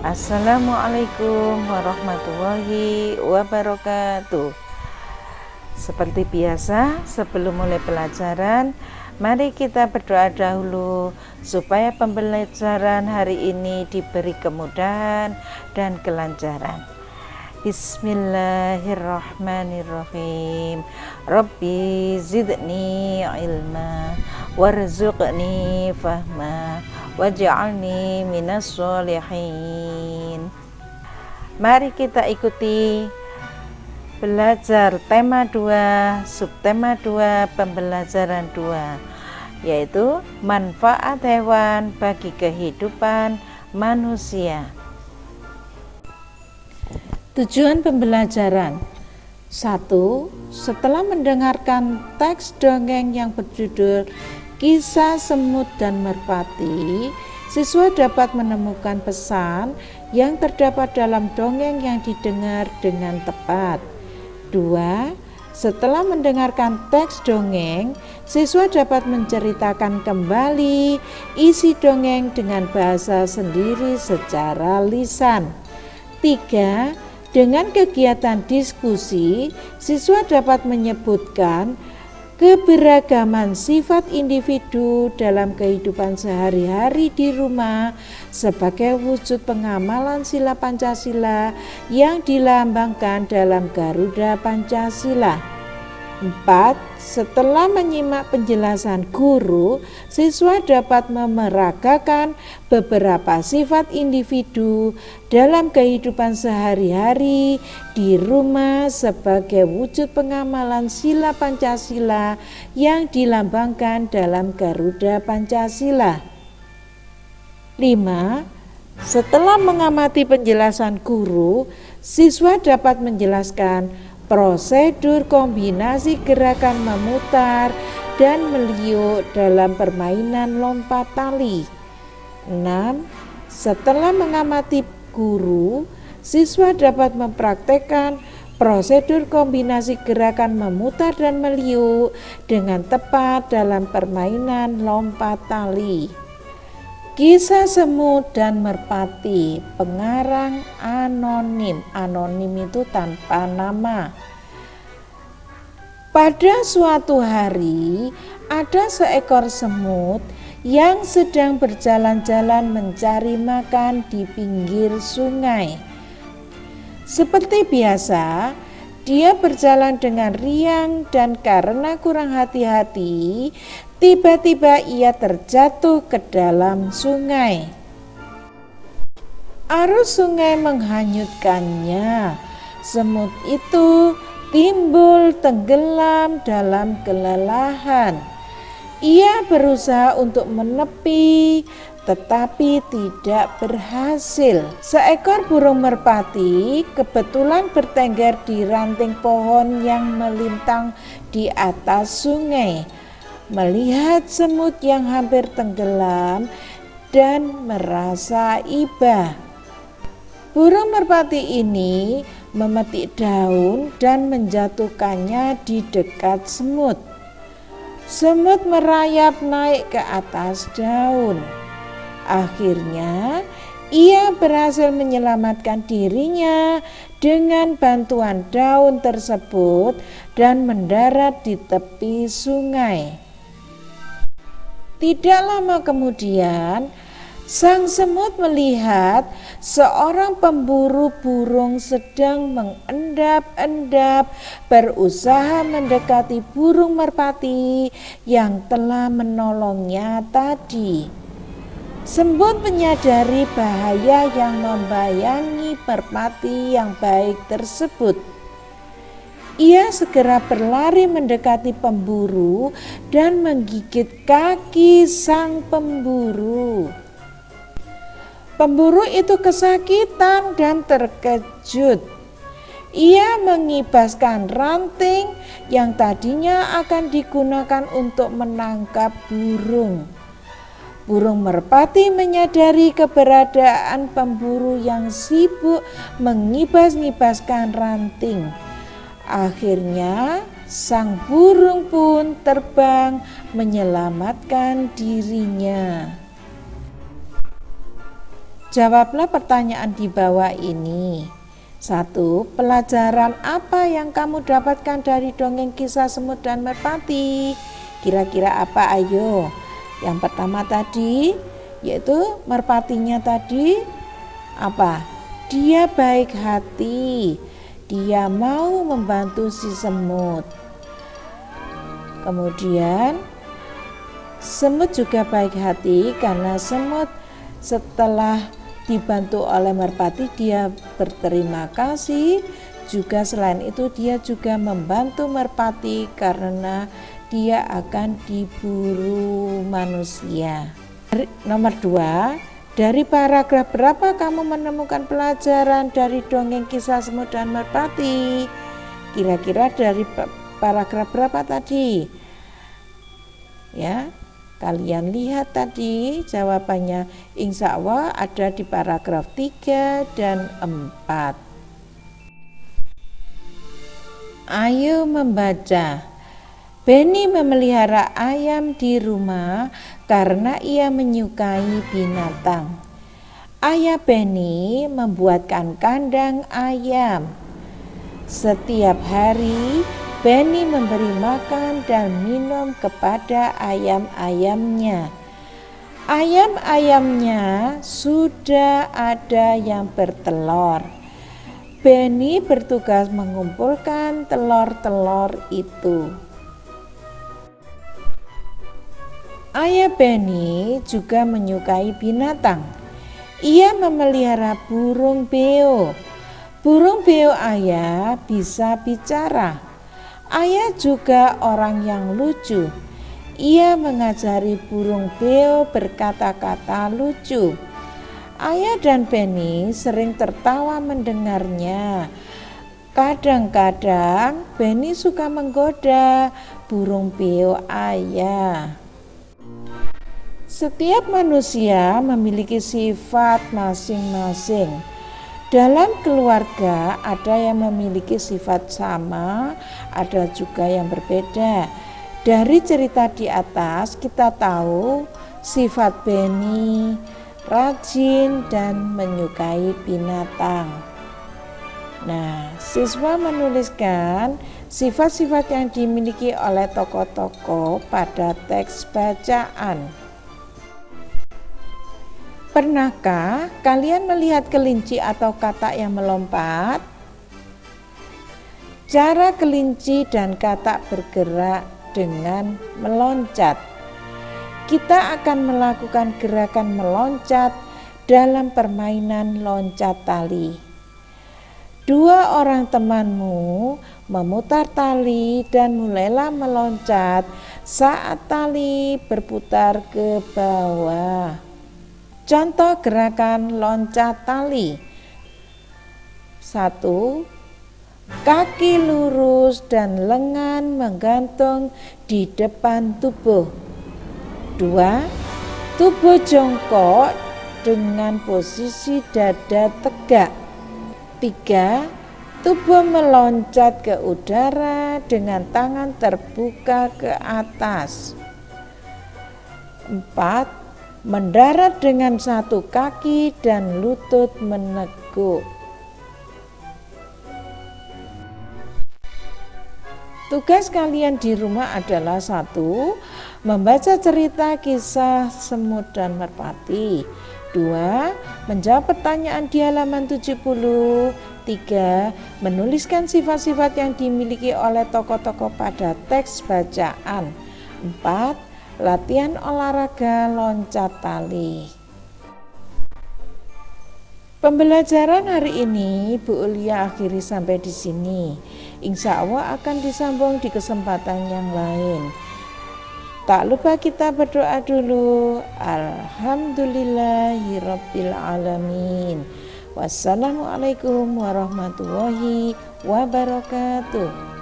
Assalamualaikum warahmatullahi wabarakatuh. Seperti biasa, sebelum mulai pelajaran, mari kita berdoa dahulu supaya pembelajaran hari ini diberi kemudahan dan kelancaran. Bismillahirrahmanirrahim. Rabbi zidni ilma warzuqni fahma waj'alni minas sholihin. Mari kita ikuti belajar tema 2, subtema 2, pembelajaran 2, yaitu manfaat hewan bagi kehidupan manusia. Tujuan pembelajaran: 1. Setelah mendengarkan teks dongeng yang berjudul Kisah Semut dan Merpati, siswa dapat menemukan pesan yang terdapat dalam dongeng yang didengar dengan tepat. 2. Setelah mendengarkan teks dongeng, siswa dapat menceritakan kembali isi dongeng dengan bahasa sendiri secara lisan. 3. Dengan kegiatan diskusi, siswa dapat menyebutkan keberagaman sifat individu dalam kehidupan sehari-hari di rumah sebagai wujud pengamalan sila Pancasila yang dilambangkan dalam Garuda Pancasila. 4. Setelah menyimak penjelasan guru, siswa dapat memeragakan beberapa sifat individu dalam kehidupan sehari-hari di rumah sebagai wujud pengamalan sila Pancasila yang dilambangkan dalam Garuda Pancasila. 5. Setelah mengamati penjelasan guru, siswa dapat menjelaskan prosedur kombinasi gerakan memutar dan meliuk dalam permainan lompat tali. 6. Setelah mengamati guru, siswa dapat mempraktekkan prosedur kombinasi gerakan memutar dan meliuk dengan tepat dalam permainan lompat tali. Kisah Semut dan Merpati, pengarang anonim. Anonim itu tanpa nama. Pada suatu hari, ada seekor semut yang sedang berjalan-jalan mencari makan di pinggir sungai. Seperti biasa, dia berjalan dengan riang dan karena kurang hati-hati, tiba-tiba ia terjatuh ke dalam sungai. Arus sungai menghanyutkannya. Semut itu timbul tenggelam dalam kelelahan. Ia berusaha untuk menepi, tetapi tidak berhasil. Seekor burung merpati kebetulan bertengger di ranting pohon yang melintang di atas sungai. Melihat semut yang hampir tenggelam dan merasa iba, burung merpati ini memetik daun dan menjatuhkannya di dekat semut. Semut merayap naik ke atas daun. Akhirnya ia berhasil menyelamatkan dirinya dengan bantuan daun tersebut dan mendarat di tepi sungai. Tidak lama kemudian, sang semut melihat seorang pemburu burung sedang mengendap-endap berusaha mendekati burung merpati yang telah menolongnya tadi. Semut menyadari bahaya yang membayangi merpati yang baik tersebut. Ia segera berlari mendekati pemburu dan menggigit kaki sang pemburu. Pemburu itu kesakitan dan terkejut. Ia mengibaskan ranting yang tadinya akan digunakan untuk menangkap burung. Burung merpati menyadari keberadaan pemburu yang sibuk mengibas-ngibaskan ranting. Akhirnya sang burung pun terbang menyelamatkan dirinya. Jawablah pertanyaan di bawah ini. 1. Pelajaran apa yang kamu dapatkan dari dongeng kisah semut dan merpati? Kira-kira apa? Ayo. Yang pertama tadi, yaitu merpatinya tadi apa? Dia baik hati. Dia mau membantu si semut. Kemudian semut juga baik hati karena semut setelah dibantu oleh merpati dia berterima kasih. Juga selain itu dia juga membantu merpati karena dia akan diburu manusia. Nomor 2, dari paragraf berapa kamu menemukan pelajaran dari dongeng kisah semut dan merpati? Kira-kira dari paragraf berapa tadi? Ya, kalian lihat tadi jawabannya insya Allah ada di paragraf 3 dan 4. Ayo membaca. Benny memelihara ayam di rumah karena ia menyukai binatang. Ayah Benny membuatkan kandang ayam. Setiap hari Benny memberi makan dan minum kepada ayam-ayamnya. Ayam-ayamnya sudah ada yang bertelur. Benny bertugas mengumpulkan telur-telur itu. Ayah Benny juga menyukai binatang. Ia memelihara burung beo. Burung beo ayah bisa bicara. Ayah juga orang yang lucu. Ia mengajari burung beo berkata-kata lucu. Ayah dan Benny sering tertawa mendengarnya. Kadang-kadang Benny suka menggoda burung beo ayah. Setiap manusia memiliki sifat masing-masing. Dalam keluarga ada yang memiliki sifat sama, ada juga yang berbeda. Dari cerita di atas kita tahu sifat Benny rajin dan menyukai binatang. Nah, siswa menuliskan sifat-sifat yang dimiliki oleh tokoh-tokoh pada teks bacaan. Pernahkah kalian melihat kelinci atau katak yang melompat? Cara kelinci dan katak bergerak dengan meloncat. Kita akan melakukan gerakan meloncat dalam permainan loncat tali. 2 orang temanmu memutar tali dan mulailah meloncat saat tali berputar ke bawah. Contoh gerakan loncat tali. 1. Kaki lurus dan lengan menggantung di depan tubuh. 2. Tubuh jongkok dengan posisi dada tegak. 3. Tubuh meloncat ke udara dengan tangan terbuka ke atas. 4. Mendarat dengan satu kaki dan lutut meneguk. Tugas kalian di rumah adalah 1. Membaca cerita kisah semut dan merpati. 2. Menjawab pertanyaan di halaman 70. 3. Menuliskan sifat-sifat yang dimiliki oleh tokoh-tokoh pada teks bacaan. 4. Latihan olahraga loncat tali. Pembelajaran hari ini Bu Ulia akhiri sampai di sini. Insya Allah akan disambung di kesempatan yang lain. Tak lupa kita berdoa dulu. Alhamdulillahirabbil alamin. Wassalamualaikum warahmatullahi wabarakatuh.